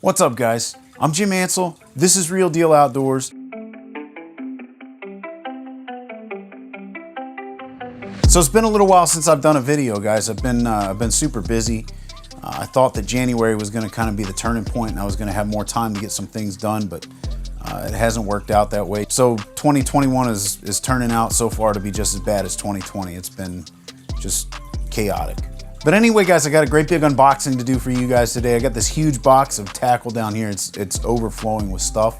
What's up, guys? I'm Jim Ansel. This is Real Deal Outdoors. So it's been a little while since I've done a video, guys. I've been super busy. I thought that January was going to kind of be the turning point and I was going to have more time to get some things done, but it hasn't worked out that way. So 2021 is turning out so far to be just as bad as 2020. It's been just chaotic. But anyway, guys, I got a great big unboxing to do for you guys today. I got this huge box of tackle down here. It's overflowing with stuff.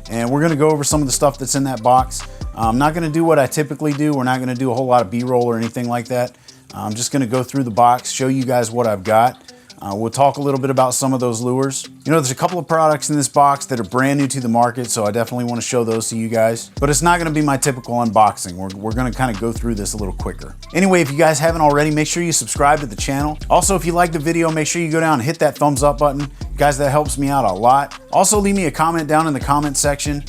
And we're gonna go over some of the stuff that's in that box. I'm not gonna do what I typically do. We're not gonna do a whole lot of B-roll or anything like that. I'm just gonna go through the box, show you guys what I've got. We'll talk a little bit about some of those lures. You know, there's a couple of products in this box that are brand new to the market, so I definitely want to show those to you guys. But it's not going to be my typical unboxing. We're going to kind of go through this a little quicker. Anyway, if you guys haven't already, make sure you subscribe to the channel. Also, if you like the video, make sure you go down and hit that thumbs up button. Guys, that helps me out a lot. Also, leave me a comment down in the comment section.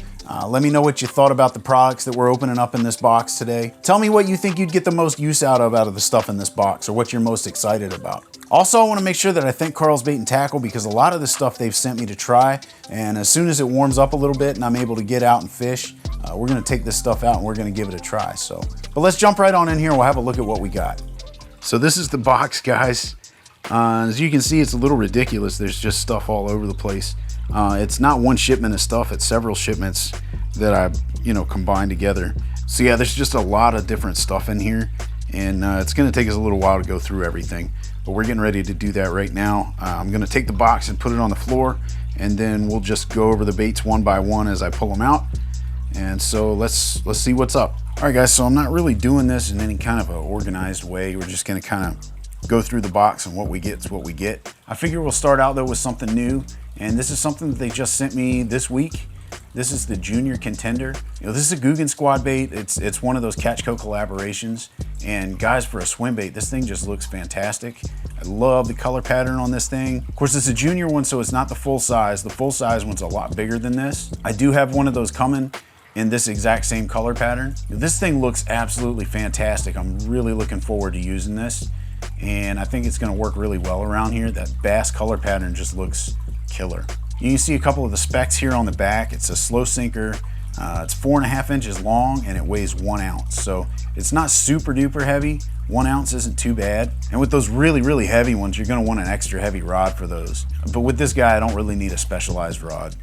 Let me know what you thought about the products that we're opening up in this box today. Tell me what you think you'd get the most use out of the stuff in this box, or what you're most excited about. Also, I want to make sure that I thank Karl's Bait and Tackle, because a lot of the stuff they've sent me to try, and as soon as it warms up a little bit and I'm able to get out and fish, we're going to take this stuff out and we're going to give it a try. But let's jump right on in here and we'll have a look at what we got. So this is the box, guys. As you can see, it's a little ridiculous. There's just stuff all over the place. It's not one shipment of stuff, it's several shipments that I, combined together. So yeah, there's just a lot of different stuff in here, and it's gonna take us a little while to go through everything, but we're getting ready to do that right now. I'm gonna take the box and put it on the floor, and then we'll just go over the baits one by one as I pull them out. And so let's see what's up. All right, guys, so I'm not really doing this in any kind of an organized way. We're just gonna kind of go through the box, and what we get is what we get. I figure we'll start out though with something new, and this is something that they just sent me this week. This is the Junior Contender. This is a Googan Squad bait. It's one of those Catchco collaborations. And guys, for a swim bait, this thing just looks fantastic. I love the color pattern on this thing. Of course, it's a junior one, so it's not the full size. The full size one's a lot bigger than this. I do have one of those coming in this exact same color pattern. This thing looks absolutely fantastic. I'm really looking forward to using this, and I think it's gonna work really well around here. That bass color pattern just looks killer. You can see a couple of the specs here on the back. It's a slow sinker. It's 4.5 inches long and it weighs 1 ounce. So it's not super duper heavy. 1 ounce isn't too bad. And with those really, really heavy ones, you're gonna want an extra heavy rod for those. But with this guy, I don't really need a specialized rod.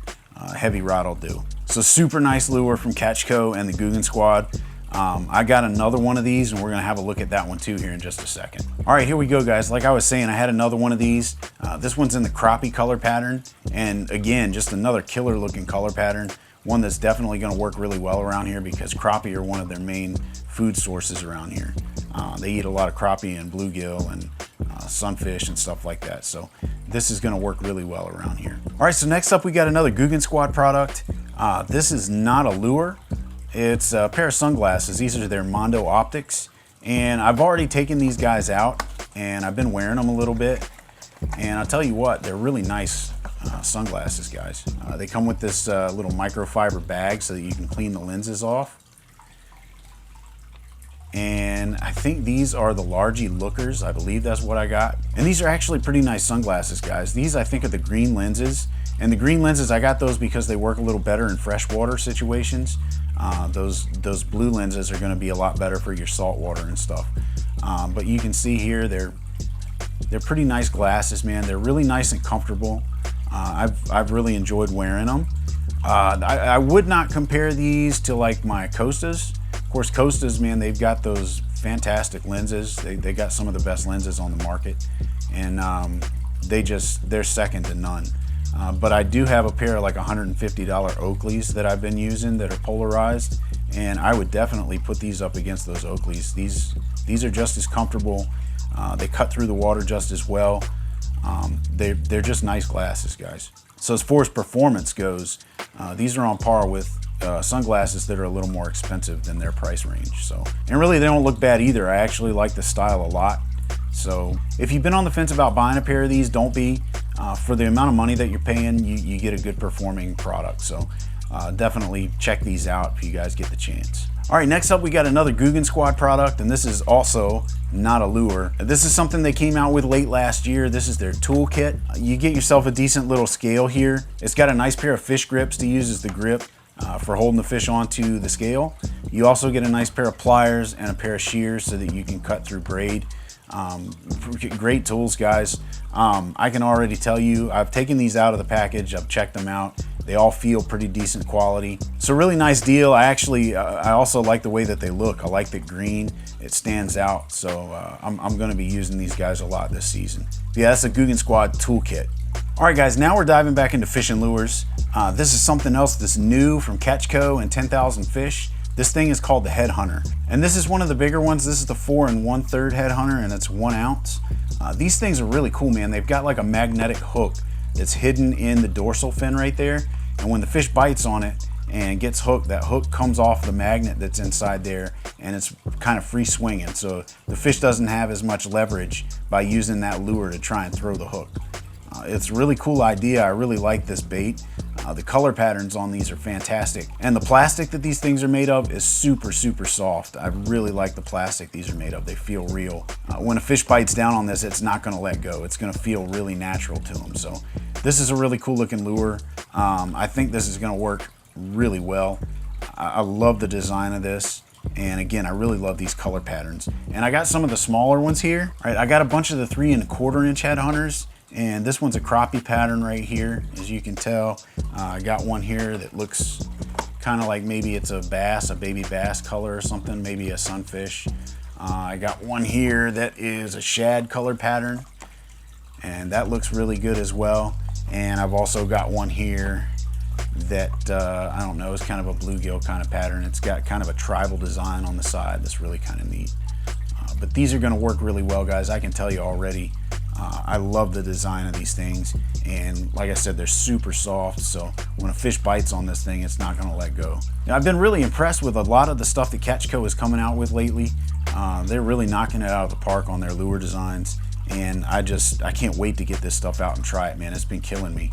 Heavy rod will do. So super nice lure from Catchco and the Googan Squad. I got another one of these, and we're gonna have a look at that one too here in just a second. All right, here we go, guys. Like I was saying, I had another one of these. This one's in the crappie color pattern, and again, just another killer looking color pattern. One that's definitely gonna work really well around here, because crappie are one of their main food sources around here. They eat a lot of crappie and bluegill and sunfish and stuff like that. So this is gonna work really well around here. All right, so next up we got another Googan Squad product. This is not a lure. It's a pair of sunglasses. These are their Mondo Optics, and I've already taken these guys out and I've been wearing them a little bit, and I'll tell you what, they're really nice sunglasses, guys. They come with this little microfiber bag so that you can clean the lenses off, and I think these are the Largy Lookers. I believe that's what I got, and these are actually pretty nice sunglasses, guys. These, I think, are the green lenses, and the green lenses, I got those because they work a little better in freshwater situations. Those blue lenses are going to be a lot better for your saltwater and stuff. But you can see here, they're pretty nice glasses, man. They're really nice and comfortable. I've really enjoyed wearing them. I would not compare these to like my Costas. Of course, Costas, man, they've got those fantastic lenses. They got some of the best lenses on the market, and they're second to none. But I do have a pair of like $150 Oakleys that I've been using that are polarized, and I would definitely put these up against those Oakleys. These are just as comfortable. They cut through the water just as well. They're just nice glasses, guys. So as far as performance goes, these are on par with sunglasses that are a little more expensive than their price range. So, and really they don't look bad either. I actually like the style a lot. So if you've been on the fence about buying a pair of these, don't be. For the amount of money that you're paying, you get a good performing product. So definitely check these out if you guys get the chance. All right, next up we got another Googan Squad product, and this is also not a lure. This is something they came out with late last year. This is their toolkit. You get yourself a decent little scale here. It's got a nice pair of fish grips to use as the grip for holding the fish onto the scale. You also get a nice pair of pliers and a pair of shears so that you can cut through braid. Great tools, guys. I can already tell you, I've taken these out of the package, I've checked them out. They all feel pretty decent quality. It's a really nice deal. I also like the way that they look. I like the green, it stands out. So I'm gonna be using these guys a lot this season. Yeah, that's a Googan Squad toolkit. All right, guys, now we're diving back into fishing lures. This is something else that's new from Catch Co. and 10,000 Fish. This thing is called the Head Hunter. And this is one of the bigger ones. This is the 4 1/3 Head Hunter, and it's 1 ounce. These things are really cool, man. They've got like a magnetic hook that's hidden in the dorsal fin right there. And when the fish bites on it and gets hooked, that hook comes off the magnet that's inside there, and it's kind of free swinging. So the fish doesn't have as much leverage by using that lure to try and throw the hook. It's a really cool idea. I really like this bait. The color patterns on these are fantastic. And the plastic that these things are made of is super, super soft. I really like the plastic these are made of. They feel real. When a fish bites down on this, it's not gonna let go. It's gonna feel really natural to them. So this is a really cool looking lure. I think this is gonna work really well. I love the design of this. And again, I really love these color patterns. And I got some of the smaller ones here. All right, I got a bunch of the 3 1/4 inch head hunters. And this one's a crappie pattern right here, as you can tell. I got one here that looks kind of like maybe it's a bass, a baby bass color or something, maybe a sunfish. I got one here that is a shad color pattern, and that looks really good as well. And I've also got one here that, I don't know, is kind of a bluegill kind of pattern. It's got kind of a tribal design on the side that's really kind of neat. But these are gonna work really well, guys. I can tell you already. I love the design of these things, and like I said, they're super soft, so when a fish bites on this thing, it's not gonna let go. Now, I've been really impressed with a lot of the stuff that Catch Co. is coming out with lately. They're really knocking it out of the park on their lure designs, and I can't wait to get this stuff out and try it, man. It's been killing me,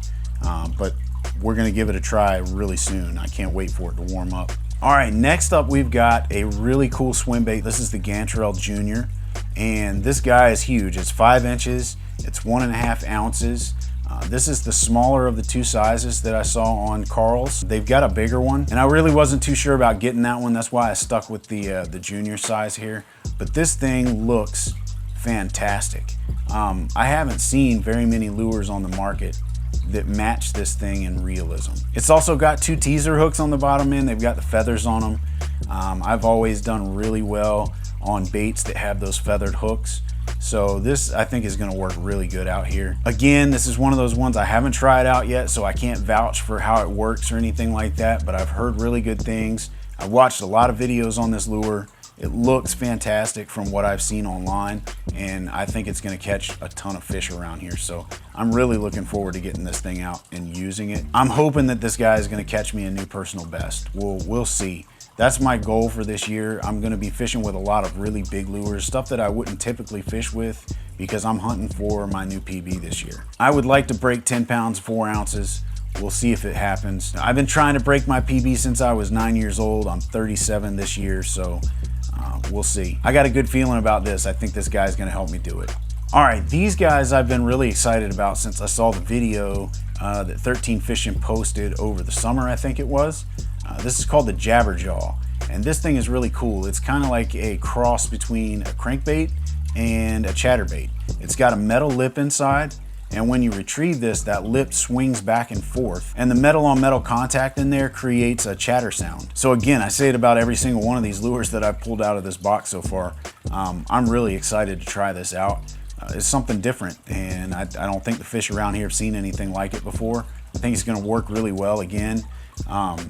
but we're gonna give it a try really soon. I can't wait for it to warm up. All right, next up, we've got a really cool swim bait. This is the Gantrel Junior. And this guy is huge. It's 5 inches, it's 1 1/2 ounces. This is the smaller of the 2 sizes that I saw on Karl's. They've got a bigger one, and I really wasn't too sure about getting that one. That's why I stuck with the junior size here. But this thing looks fantastic. I haven't seen very many lures on the market that match this thing in realism. It's also got 2 teaser hooks on the bottom end. They've got the feathers on them. I've always done really well on baits that have those feathered hooks. So this, I think, is gonna work really good out here. Again, this is one of those ones I haven't tried out yet, so I can't vouch for how it works or anything like that, but I've heard really good things. I've watched a lot of videos on this lure. It looks fantastic from what I've seen online, and I think it's gonna catch a ton of fish around here. So I'm really looking forward to getting this thing out and using it. I'm hoping that this guy is gonna catch me a new personal best. We'll see. That's my goal for this year. I'm gonna be fishing with a lot of really big lures, stuff that I wouldn't typically fish with because I'm hunting for my new PB this year. I would like to break 10 pounds, 4 ounces. We'll see if it happens. I've been trying to break my PB since I was 9 years old. I'm 37 this year, so we'll see. I got a good feeling about this. I think this guy's gonna help me do it. All right, these guys I've been really excited about since I saw the video that 13 Fishing posted over the summer, I think it was. This is called the Jabberjaw, and this thing is really cool. It's kind of like a cross between a crankbait and a chatterbait. It's got a metal lip inside, and when you retrieve this, that lip swings back and forth, and the metal on metal contact in there creates a chatter sound. So again, I say it about every single one of these lures that I've pulled out of this box so far. I'm really excited to try this out. It's something different, and I don't think the fish around here have seen anything like it before. I think it's gonna work really well again.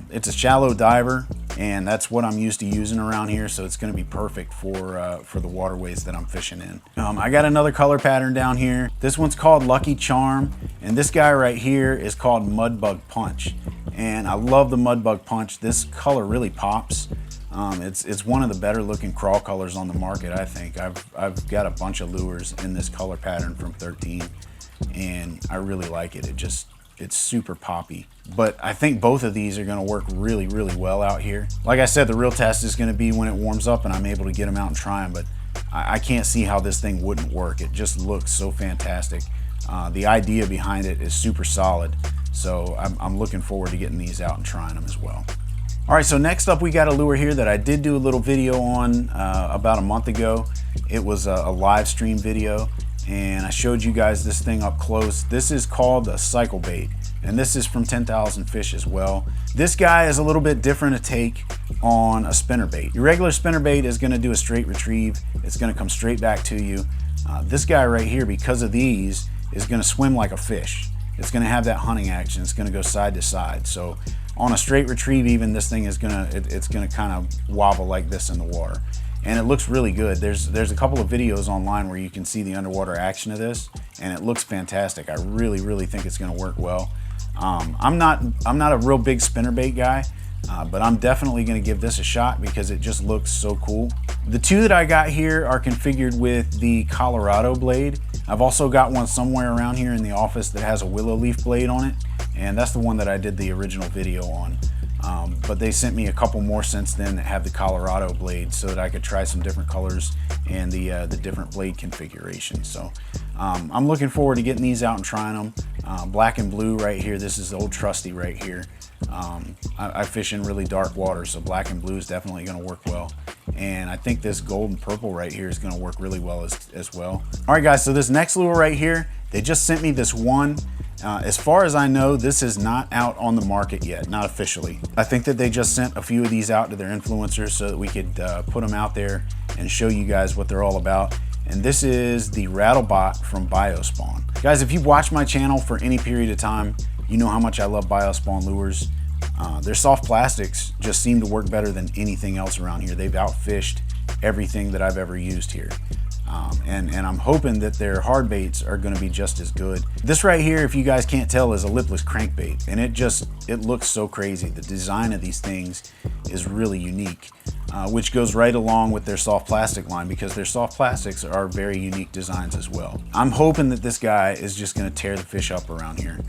It's a shallow diver, and that's what I'm used to using around here, so it's going to be perfect for the waterways that I'm fishing in. I got another color pattern down here. This one's called Lucky Charm, and this guy right here is called Mudbug Punch, and I love the Mudbug Punch. This color really pops. It's one of the better looking crawl colors on the market, I think. I've got a bunch of lures in this color pattern from 13, and I really like it. It's super poppy. but I think both of these are gonna work really, really well out here. Like I said, the real test is gonna be when it warms up and I'm able to get them out and try them, but I can't see how this thing wouldn't work. It just looks so fantastic. The idea behind it is super solid. So I'm looking forward to getting these out and trying them as well. All right, so next up we got a lure here that I did do a little video on about a month ago. It was a live stream video, and I showed you guys this thing up close. This is called a cycle bait, and this is from 10,000 Fish as well. This guy is a little bit different a take on a spinnerbait. Your regular spinnerbait is gonna do a straight retrieve. It's gonna come straight back to you. This guy right here, because of these, is gonna swim like a fish. It's gonna have that hunting action. It's gonna go side to side. So on a straight retrieve even, this thing is gonna, it's gonna kind of wobble like this in the water. And it looks really good. There's a couple of videos online where you can see the underwater action of this, and it looks fantastic. I really, really think it's gonna work well. I'm not a real big spinnerbait guy, but I'm definitely gonna give this a shot because it just looks so cool. The two that I got here are configured with the Colorado blade. I've also got one somewhere around here in the office that has a willow leaf blade on it, and that's the one that I did the original video on. But they sent me a couple more since then that have the Colorado blade so that I could try some different colors and the different blade configurations. So I'm looking forward to getting these out and trying them. Black and blue right here, this is the old trusty right here. I fish in really dark water, so black and blue is definitely gonna work well. And I think this gold and purple right here is gonna work really well as well. All right guys, so this next lure right here, they just sent me this one. As far as I know, this is not out on the market yet, not officially. I think that they just sent a few of these out to their influencers so that we could put them out there and show you guys what they're all about. And this is the Rattlebot from Biospawn. Guys, if you've watched my channel for any period of time, you know how much I love Biospawn lures. Their soft plastics just seem to work better than anything else around here. They've outfished everything that I've ever used here. And I'm hoping that their hard baits are gonna be just as good. This right here, if you guys can't tell, is a lipless crankbait, and it looks so crazy. The design of these things is really unique, which goes right along with their soft plastic line because their soft plastics are very unique designs as well. I'm hoping that this guy is just gonna tear the fish up around here.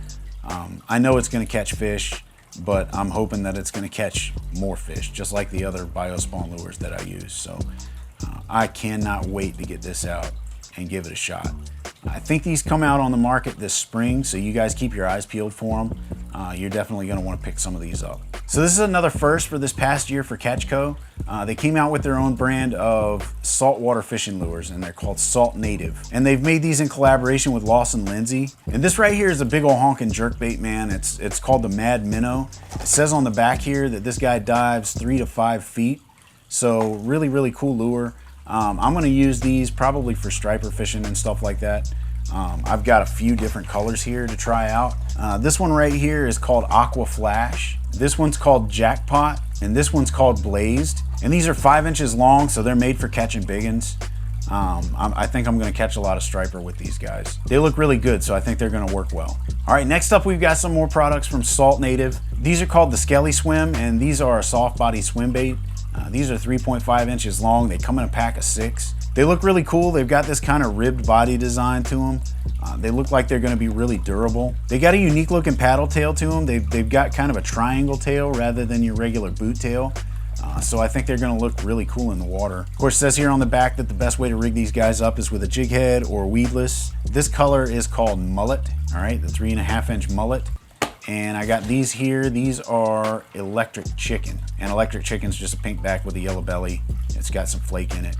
I know it's gonna catch fish, but I'm hoping that it's gonna catch more fish, just like the other Biospawn lures that I use. So I cannot wait to get this out and give it a shot. I think these come out on the market this spring, so you guys keep your eyes peeled for them. You're definitely gonna wanna pick some of these up. So this is another first for this past year for Catchco. They came out with their own brand of saltwater fishing lures, and they're called Salt Native. And they've made these in collaboration with Lawson Lindsay. And this right here is a big old honking jerkbait, man. It's called the Mad Minnow. It says on the back here that this guy dives 3 to 5 feet. So really, really cool lure. I'm gonna use these probably for striper fishing and stuff like that. I've got a few different colors here to try out. This one right here is called Aqua Flash. This one's called Jackpot, and this one's called Blazed. And these are 5 inches long, so they're made for catching big uns. I think I'm gonna catch a lot of striper with these guys. They look really good, so I think they're gonna work well. All right, next up we've got some more products from Salt Native. These are called the Skelly Shrimp, and these are a soft body swim bait. These are 3.5 inches long. They come in a pack of 6. They look really cool. They've got this kind of ribbed body design to them. They look like they're gonna be really durable. They got a unique looking paddle tail to them. They've got kind of a triangle tail rather than your regular boot tail. So I think they're gonna look really cool in the water. Of course, it says here on the back that the best way to rig these guys up is with a jig head or weedless. This color is called Mullet, all right, the 3.5 inch mullet. And I got these here. These are Electric Chicken. And Electric Chicken's just a pink back with a yellow belly. It's got some flake in it.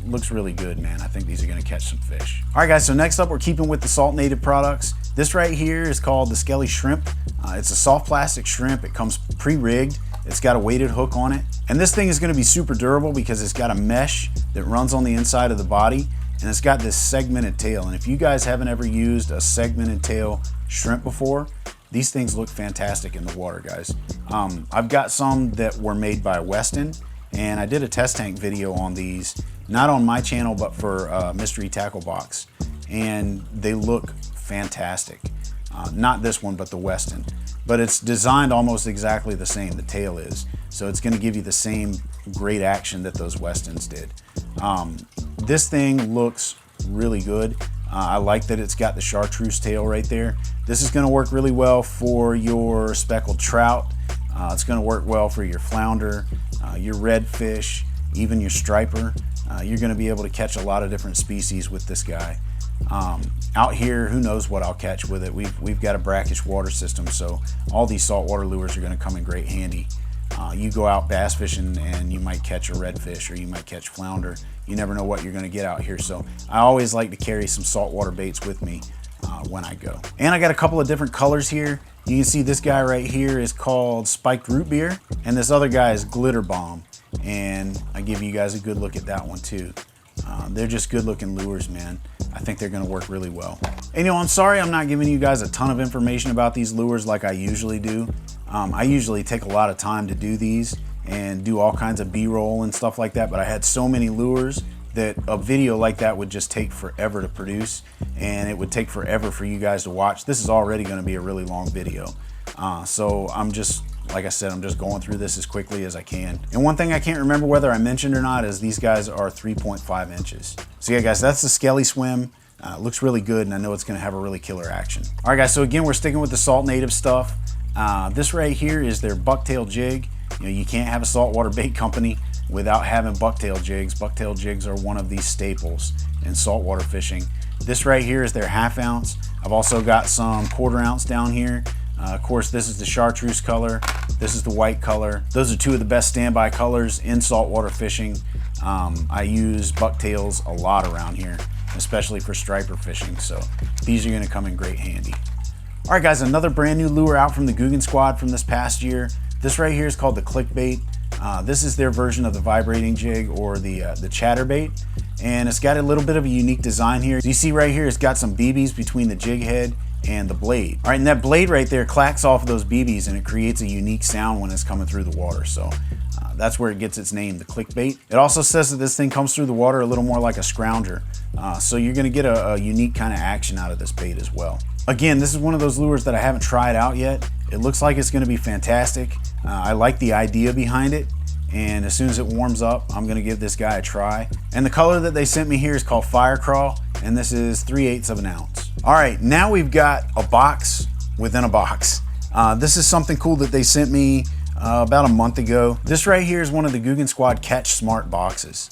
Looks really good, man. I think these are gonna catch some fish. All right, guys, so next up, we're keeping with the Salt Native products. This right here is called the Skelly Shrimp. It's a soft plastic shrimp. It comes pre-rigged. It's got a weighted hook on it. And this thing is gonna be super durable because it's got a mesh that runs on the inside of the body, and it's got this segmented tail. And if you guys haven't ever used a segmented tail shrimp before, these things look fantastic in the water, guys. I've got some that were made by Weston, and I did a test tank video on these, not on my channel, but for Mystery Tackle Box. And they look fantastic. Not this one, but the Weston. But it's designed almost exactly the same, the tail is. So it's gonna give you the same great action that those Westons did. This thing looks really good. I like that it's got the chartreuse tail right there. This is going to work really well for your speckled trout. It's going to work well for your flounder, your redfish, even your striper. You're going to be able to catch a lot of different species with this guy. Out here, who knows what I'll catch with it. We've got a brackish water system, so all these saltwater lures are going to come in great handy. You go out bass fishing and you might catch a redfish or you might catch flounder. You never know what you're going to get out here, so I always like to carry some saltwater baits with me when I go. And I got a couple of different colors here. You can see this guy right here is called Spiked Root Beer, and this other guy is Glitter Bomb, and I give you guys a good look at that one too. They're just good looking lures, man. I think they're going to work really well. And I'm sorry I'm not giving you guys a ton of information about these lures like I usually do. I usually take a lot of time to do these and do all kinds of B-roll and stuff like that, but I had so many lures that a video like that would just take forever to produce, and it would take forever for you guys to watch. This is already going to be a really long video. So I'm just, like I said, I'm just going through this as quickly as I can. And one thing I can't remember whether I mentioned or not is these guys are 3.5 inches. So yeah, guys, that's the Skelly Swim. Looks really good, and I know it's going to have a really killer action. All right, guys, so again, we're sticking with the Salt Native stuff. This right here is their Bucktail Jig. You can't have a saltwater bait company without having bucktail jigs. Bucktail jigs are one of these staples in saltwater fishing. This right here is their 1/2 ounce. I've also got some 1/4 ounce down here. Of course, this is the chartreuse color. This is the white color. Those are two of the best standby colors in saltwater fishing. I use bucktails a lot around here, especially for striper fishing, so these are going to come in great handy. All right, guys, another brand new lure out from the Googan Squad from this past year. This right here is called the Clickbait. This is their version of the vibrating jig, or the chatterbait, and it's got a little bit of a unique design here. So you see right here, it's got some BBs between the jig head and the blade. All right, and that blade right there clacks off of those BBs, and it creates a unique sound when it's coming through the water. So that's where it gets its name, the Clickbait. It also says that this thing comes through the water a little more like a scrounger. So you're gonna get a unique kind of action out of this bait as well. Again, this is one of those lures that I haven't tried out yet. It looks like it's gonna be fantastic. I like the idea behind it, and as soon as it warms up, I'm gonna give this guy a try. And the color that they sent me here is called Fire Crawl, and this is 3/8 of an ounce. All right, now we've got a box within a box. This is something cool that they sent me about a month ago. This right here is one of the Googan Squad Catch Smart boxes.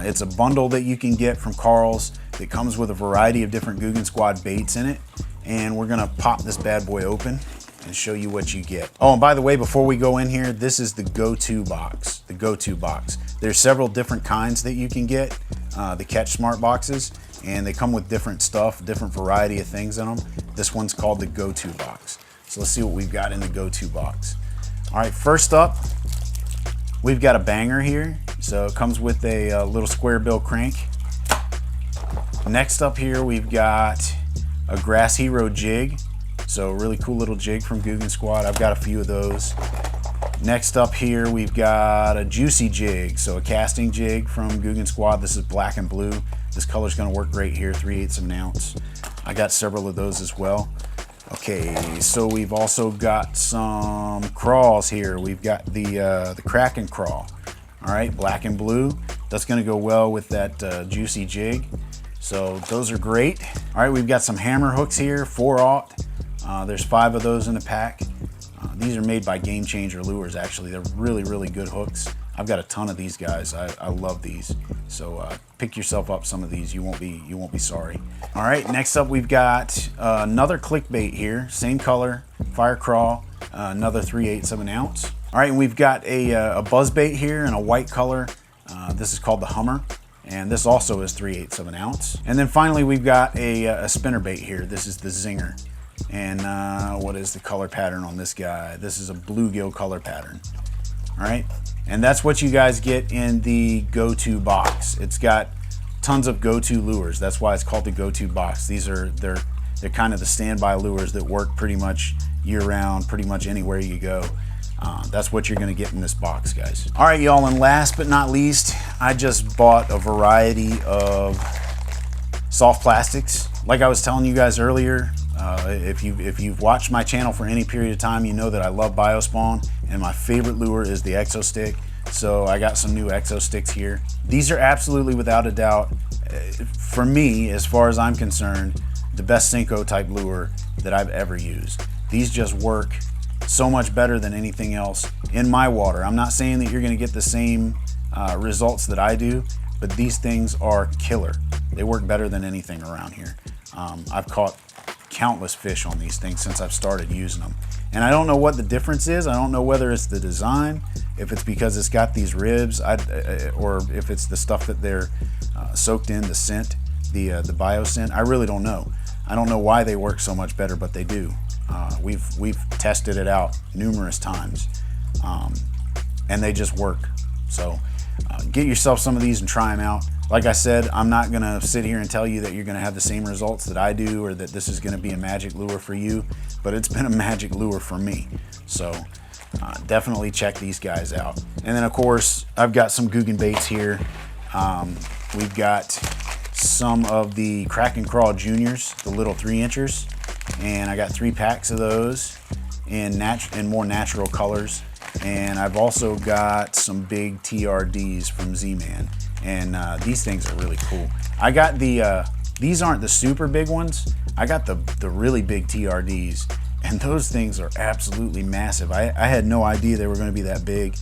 It's a bundle that you can get from Karl's that comes with a variety of different Googan Squad baits in it. And we're gonna pop this bad boy open and show you what you get. Oh, and by the way, before we go in here, this is the GoTo Box, the GoTo Box. There's several different kinds that you can get, the Catch Smart boxes, and they come with different stuff, different variety of things in them. This one's called the GoTo Box. So let's see what we've got in the GoTo Box. All right, first up, we've got a banger here. So it comes with a little square bill crank. Next up here, we've got a Grass Hero jig. So a really cool little jig from Googan Squad. I've got a few of those. Next up here, we've got a Juicy jig. So a casting jig from Googan Squad. This is black and blue. This color's gonna work great here, 3/8 of an ounce. I got several of those as well. Okay, so we've also got some crawls here. We've got the Kraken crawl. All right, black and blue. That's gonna go well with that Juicy jig. So those are great. All right, we've got some hammer hooks here, 4/0. There's 5 of those in the pack. These are made by Game Changer Lures, actually. They're really, really good hooks. I've got a ton of these guys. I love these. So pick yourself up some of these. You won't be sorry. All right, next up we've got another Clickbait here, same color, Fire Crawl, another 3/8 of an ounce. All right, and we've got a buzz bait here in a white color. This is called the Hummer, and this also is 3/8 of an ounce. And then finally we've got a spinner bait here. This is the Zinger. And what is the color pattern on this guy? This is a bluegill color pattern. All right, and that's what you guys get in the GoTo Box. It's got tons of GoTo lures. That's why it's called the GoTo Box. They're kind of the standby lures that work pretty much year round, pretty much anywhere you go. That's what you're gonna get in this box, guys. All right, y'all, and last but not least, I just bought a variety of soft plastics. Like I was telling you guys earlier, if you've watched my channel for any period of time, you know that I love Biospawn, and my favorite lure is the Exo Stick. So I got some new exo sticks here. These are absolutely, without a doubt, for me, as far as I'm concerned, the best Senko type lure that I've ever used. These just work so much better than anything else in my water. I'm not saying that you're gonna get the same results that I do, but these things are killer. They work better than anything around here. I've caught countless fish on these things since I've started using them. And I don't know what the difference is. I don't know whether it's the design, if it's because it's got these ribs, or if it's the stuff that they're soaked in, the scent, the bio scent. I really don't know. I don't know why they work so much better, but they do. We've tested it out numerous times, and they just work. So get yourself some of these and try them out. Like I said, I'm not gonna sit here and tell you that you're gonna have the same results that I do, or that this is gonna be a magic lure for you, but it's been a magic lure for me. So definitely check these guys out. And then of course, I've got some Guggen baits here. We've got some of the Crack and Crawl Juniors, the little 3-inchers, and I got 3 packs of those in more natural colors. And I've also got some big TRDs from Z-Man, and these things are really cool. I got these aren't the super big ones. I got the really big TRDs, and those things are absolutely massive. I had no idea they were going to be that big.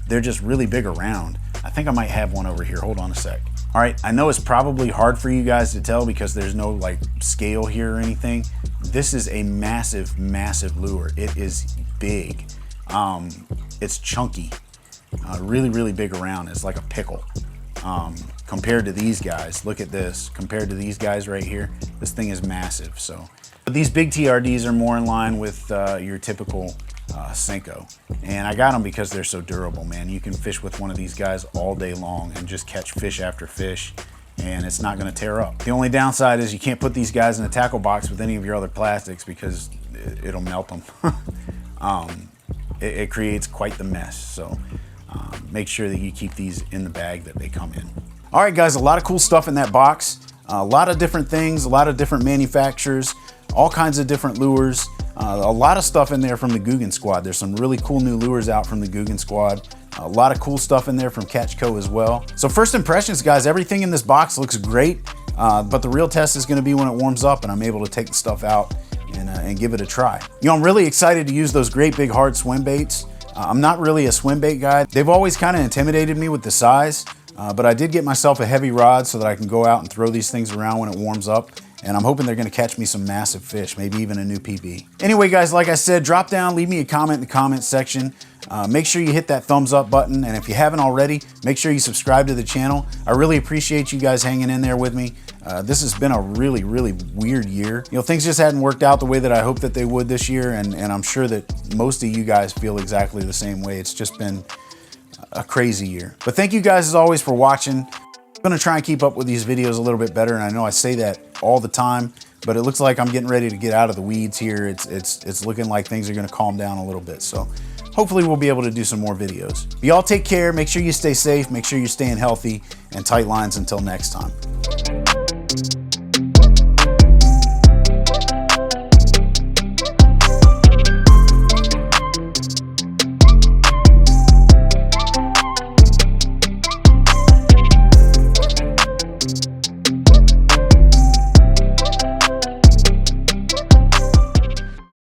They're just really big around. I think I might have one over here. Hold on a sec. All right, I know it's probably hard for you guys to tell because there's no like scale here or anything. This is a massive, massive lure. It is big. It's chunky, really, really big around. It's like a pickle. Compared to these guys, look at this. Compared to these guys right here, this thing is massive. So, but these big TRDs are more in line with your typical Senko. And I got them because they're so durable, man. You can fish with one of these guys all day long and just catch fish after fish, and it's not gonna tear up. The only downside is you can't put these guys in a tackle box with any of your other plastics because it'll melt them. It creates quite the mess. So make sure that you keep these in the bag that they come in. All right, guys, a lot of cool stuff in that box. A lot of different things, a lot of different manufacturers, all kinds of different lures. A lot of stuff in there from the Guggen Squad. There's some really cool new lures out from the Guggen Squad. A lot of cool stuff in there from Catch Co as well. So first impressions, guys, everything in this box looks great, but the real test is gonna be when it warms up and I'm able to take the stuff out and give it a try. You know, I'm really excited to use those great big hard swim baits. I'm not really a swim bait guy. They've always kind of intimidated me with the size, but I did get myself a heavy rod so that I can go out and throw these things around when it warms up. And I'm hoping they're gonna catch me some massive fish, maybe even a new PB. Anyway, guys, like I said, drop down, leave me a comment in the comments section. Make sure you hit that thumbs up button. And if you haven't already, make sure you subscribe to the channel. I really appreciate you guys hanging in there with me. This has been a really, really weird year. You know, things just hadn't worked out the way that I hoped that they would this year. And I'm sure that most of you guys feel exactly the same way. It's just been a crazy year. But thank you guys as always for watching. I'm gonna try and keep up with these videos a little bit better, and I know I say that all the time, but it looks like I'm getting ready to get out of the weeds here. It's looking like things are gonna calm down a little bit, so hopefully we'll be able to do some more videos. But y'all take care, make sure you stay safe, make sure you're staying healthy, and tight lines until next time.